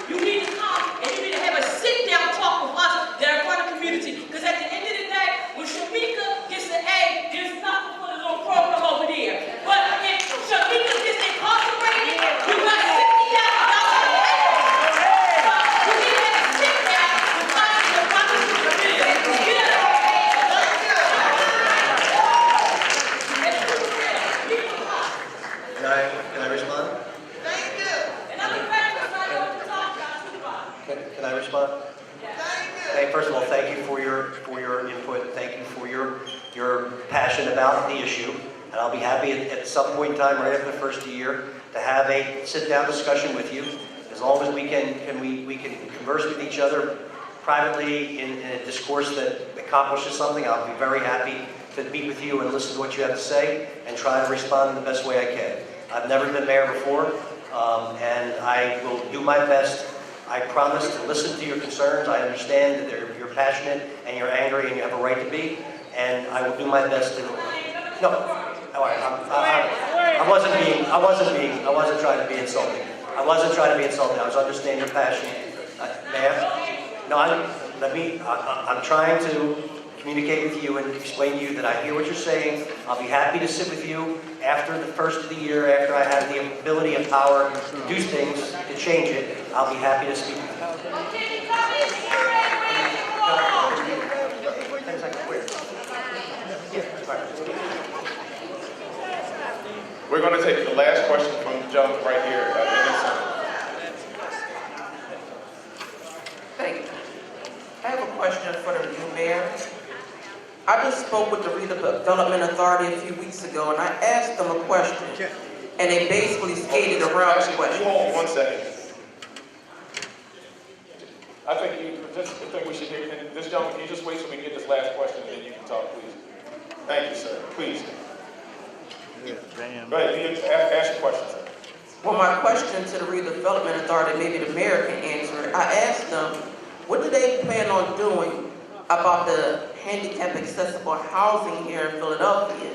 you need to come and you need to have a sit-down talk with us that are part of the community. Because at the end of the day, when Shamika gets an A, there's nothing for the little program over there. But if Shamika gets incarcerated, you got $60,000 to pay. You need to have a sit-down to find the problems in the community. Can I respond? Thank you. And I'm a veteran, so I know what to talk about. Can I respond? Hey, first of all, thank you for your input. Thank you for your passion about the issue. And I'll be happy at some point in time, right after the first year, to have a sit-down discussion with you. As long as we can converse with each other privately in a discourse that accomplishes something, I'll be very happy to meet with you and listen to what you have to say and try to respond in the best way I can. I've never been mayor before, and I will do my best. I promise to listen to your concerns. I understand that you're passionate and you're angry and you have a right to be, and I will do my best to. No, all right. I wasn't trying to be insulting. I wasn't trying to be insulting. I was understanding your passion, ma'am. No, I'm trying to communicate with you and explain to you that I hear what you're saying. I'll be happy to sit with you after the first of the year, after I have the ability and power to do things, to change it. I'll be happy to speak with you. We're going to take the last question from the gentleman right here. Thank you. I have a question for the new mayor. I just spoke with the Redevelopment Authority a few weeks ago, and I asked them a question, and they basically skated around the question. You hold on 1 second. I think we should hear, and this gentleman, can you just wait till we get this last question, and then you can talk, please? Thank you, sir. Please. Go ahead, you ask your question, sir. Well, my question to the Redevelopment Authority, maybe the mayor can answer it. I asked them, what do they plan on doing about the handicap accessible housing here in Philadelphia?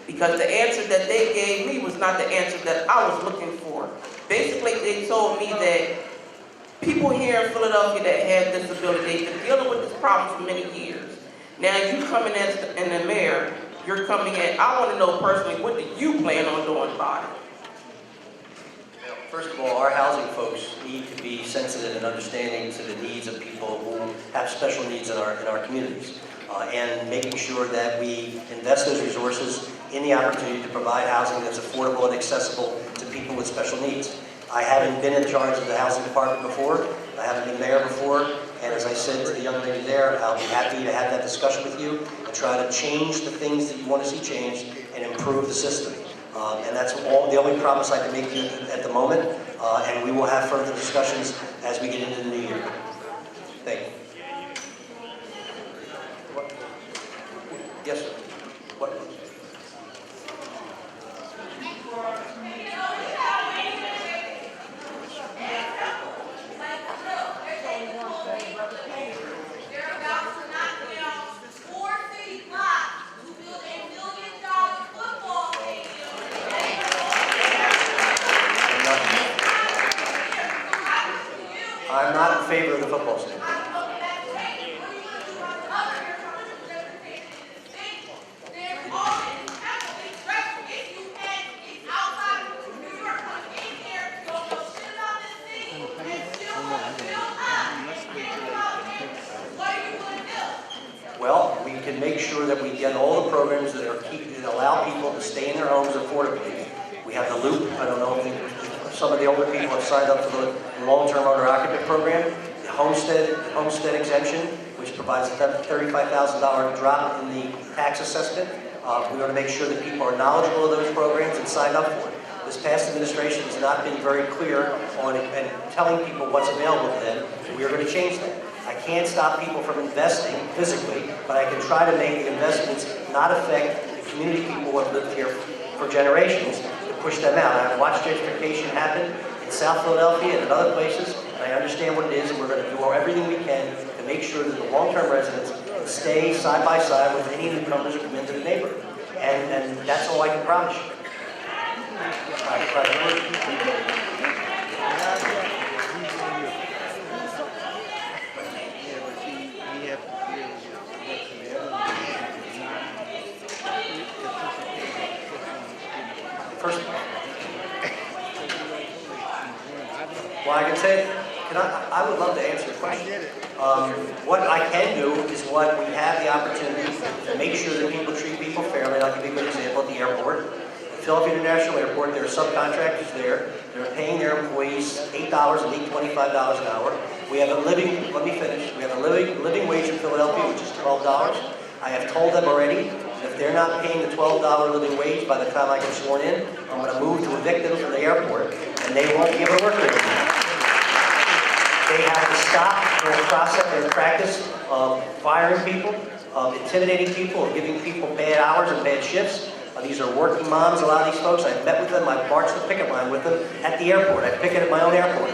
Because the answer that they gave me was not the answer that I was looking for. Basically, they told me that people here in Philadelphia that have disabilities, they've been dealing with this problem for many years. Now you coming as the mayor, you're coming in, I want to know personally, what do you plan on doing about it? First of all, our housing folks need to be sensitive and understanding to the needs of people who have special needs in our communities. And making sure that we invest those resources in the opportunity to provide housing that's affordable and accessible to people with special needs. I haven't been in charge of the housing department before. I haven't been mayor before. And as I said to the young lady there, I'll be happy to have that discussion with you and try to change the things that you want to see changed and improve the system. And that's the only promise I can make you at the moment. And we will have further discussions as we get into the new year. Thank you. What? Yes, sir. What? I'm not in favor of the football stadium. Well, we can make sure that we get all the programs that allow people to stay in their homes affordably. We have the loop. I don't know if some of the older people have signed up for the long-term owner-occupant program. The homestead exemption, which provides a $35,000 drop in the tax assessment. We want to make sure that people are knowledgeable of those programs and sign up for it. This past administration has not been very clear on it and telling people what's available to them, and we are going to change that. I can't stop people from investing physically, but I can try to make the investments not affect the community people who have lived here for generations to push them out. I've watched gentrification happen in South Philadelphia and in other places, and I understand what it is, and we're going to do everything we can to make sure that the long-term residents can stay side by side with any newcomers who come into the neighborhood. And that's all I can promise you. First, well, I can say, I would love to answer your question. What I can do is what we have the opportunity to make sure that people treat people fairly. I'll give you a good example at the airport. At Philadelphia International Airport, there are subcontractors there. They're paying their employees $8 and make $25 an hour. We have a living, let me finish, we have a living wage in Philadelphia, which is $12. I have told them already, if they're not paying the $12 living wage by the time I get sworn in, I'm going to move to evict them from the airport, and they won't be able to work there anymore. They have to stop their process, their practice of firing people, of intimidating people, of giving people bad hours and bad shifts. These are working moms, a lot of these folks. I've met with them, I've marched the picket line with them at the airport. I picket at my own airport.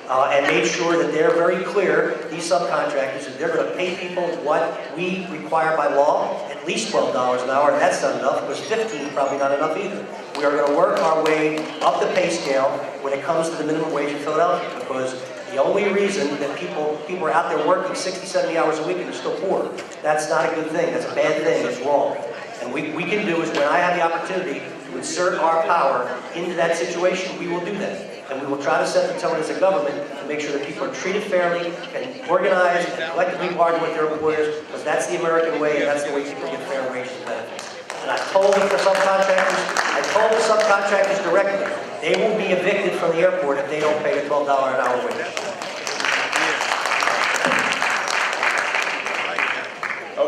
And made sure that they're very clear, these subcontractors, that they're going to pay people what we require by law, at least $12 an hour, and that's not enough, because 15 is probably not enough either. We are going to work our way up the pay scale when it comes to the minimum wage in Philadelphia, because the only reason that people are out there working 60, 70 hours a week and they're still poor, that's not a good thing, that's a bad thing, it's wrong. And we can do is when I have the opportunity to insert our power into that situation, we will do that. And we will try to set the tone as a government to make sure that people are treated fairly, and organize and collectively bargain with their employers, because that's the American way, and that's the way people get fair wages and benefits. And I told the subcontractors directly, they will be evicted from the airport if they don't pay the $12 an hour wage.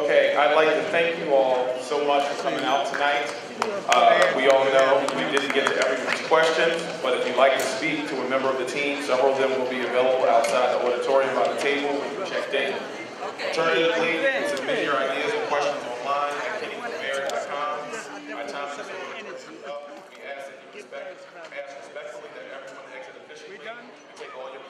okay, I'd like to thank you all so much for coming out tonight. We all know we didn't get to everyone's questions, but if you'd like to speak to a member of the team, several of them will be available outside the auditorium by the table when you checked in. Alternatively, you can submit your ideas and questions online at kennyformayor.com. My time is up. We ask respectfully that everyone exit efficiently and take all your